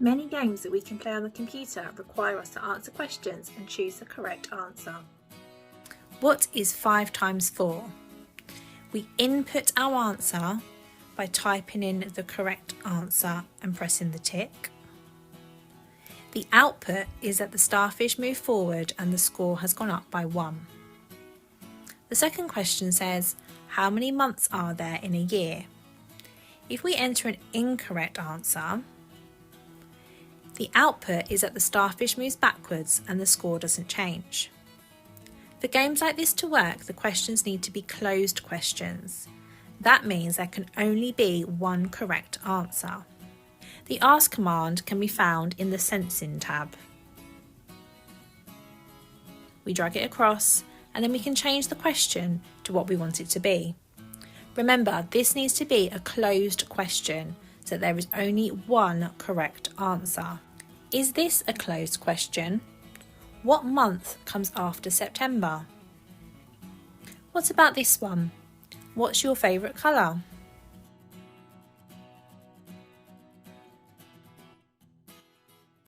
Many games that we can play on the computer require us to answer questions and choose the correct answer. What is 5 times 4? We input our answer by typing in the correct answer and pressing the tick. The output is that the starfish moved forward and the score has gone up by 1. The second question says, how many months are there in a year? If we enter an incorrect answer, the output is that the starfish moves backwards and the score doesn't change. For games like this to work, the questions need to be closed questions. That means there can only be one correct answer. The ask command can be found in the Sensing tab. We drag it across and then we can change the question to what we want it to be. Remember, this needs to be a closed question so there is only one correct answer. Is this a closed question? What month comes after September? What about this one? What's your favourite colour?